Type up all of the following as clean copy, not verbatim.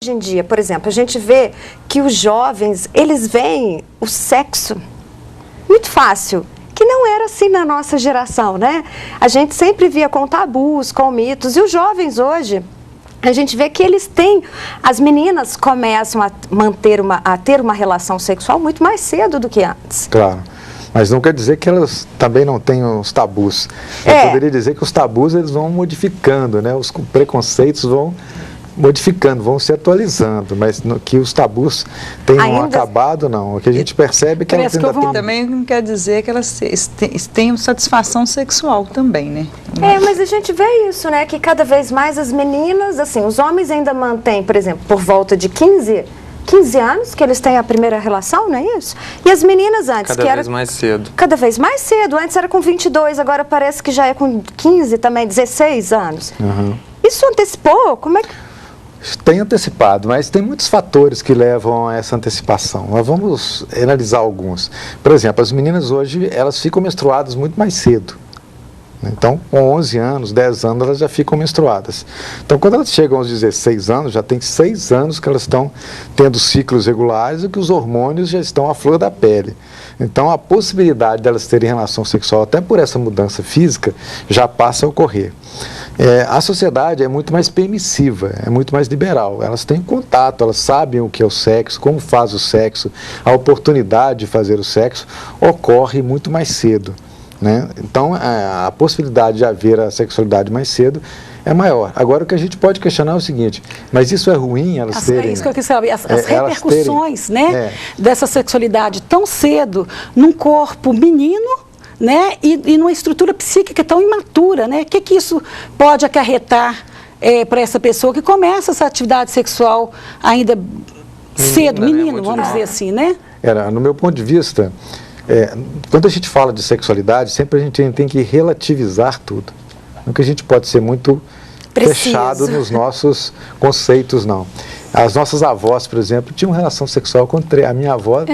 Hoje em dia, por exemplo, a gente vê que os jovens, eles veem o sexo muito fácil, que não era assim na nossa geração, né? A gente sempre via com tabus, com mitos, e os jovens hoje, a gente vê que eles têm, as meninas começam a ter uma relação sexual muito mais cedo do que antes. Claro. Mas não quer dizer que elas também não tenham os tabus. Eu poderia dizer que os tabus eles vão modificando, né? Os preconceitos vão modificando, vão se atualizando, mas que os tabus tenham acabado, não. O que a gente percebe é que elas ainda têm... Também não quer dizer que elas tenham satisfação sexual também, né? Mas a gente vê isso, né? Que cada vez mais as meninas, assim, os homens ainda mantêm, por exemplo, por volta de 15 anos que eles têm a primeira relação, não é isso? E as meninas antes, cada vez mais cedo. Cada vez mais cedo. Antes era com 22, agora parece que já é com 15 também, 16 anos. Uhum. Isso antecipou? Como é que... Tem antecipado, mas tem muitos fatores que levam a essa antecipação. Nós vamos analisar alguns. Por exemplo, as meninas hoje, elas ficam menstruadas muito mais cedo. Então, com 11 anos, 10 anos, elas já ficam menstruadas. Então, quando elas chegam aos 16 anos, já tem 6 anos que elas estão tendo ciclos regulares e que os hormônios já estão à flor da pele. Então, a possibilidade delas terem relação sexual, até por essa mudança física, já passa a ocorrer. A sociedade é muito mais permissiva, é muito mais liberal. Elas têm contato, elas sabem o que é o sexo, como faz o sexo, a oportunidade de fazer o sexo ocorre muito mais cedo, né? Então, a possibilidade de haver a sexualidade mais cedo é maior. Agora, o que a gente pode questionar é o seguinte, mas isso é ruim elas terem... É isso que eu quis saber, as repercussões dessa sexualidade tão cedo num corpo menino, né, e numa estrutura psíquica tão imatura, né? O que isso pode acarretar para essa pessoa que começa essa atividade sexual ainda cedo, menino, vamos dizer assim, né? No meu ponto de vista, quando a gente fala de sexualidade, sempre a gente tem que relativizar tudo. Não que a gente pode ser muito fechado nos nossos conceitos, não. As nossas avós, por exemplo, tinham relação sexual com a minha avó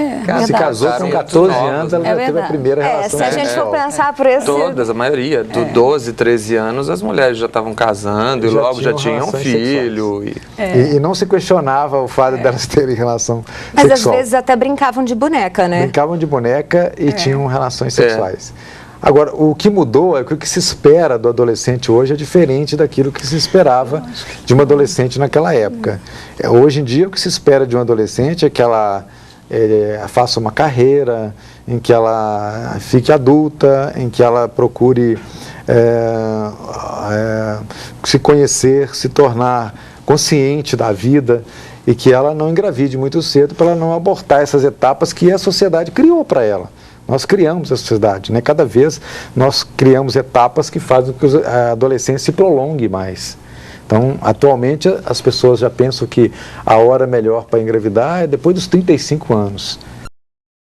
se casou com 14 anos, ela já teve a primeira relação sexual. Se a gente for pensar por esse... Todas, a maioria, do 12, 13 anos, as mulheres já estavam casando e logo já tinham um filho. E não se questionava o fato delas terem relação Mas sexual. Às vezes até brincavam de boneca, né? Brincavam de boneca e tinham relações sexuais. Agora, o que mudou é que o que se espera do adolescente hoje é diferente daquilo que se esperava de uma adolescente naquela época. Hoje em dia, o que se espera de um adolescente é que ela faça uma carreira, em que ela fique adulta, em que ela procure se conhecer, se tornar consciente da vida e que ela não engravide muito cedo para ela não abortar essas etapas que a sociedade criou para ela. Nós criamos a sociedade, né? Cada vez nós criamos etapas que fazem com que a adolescência se prolongue mais. Então, atualmente, as pessoas já pensam que a hora melhor para engravidar é depois dos 35 anos.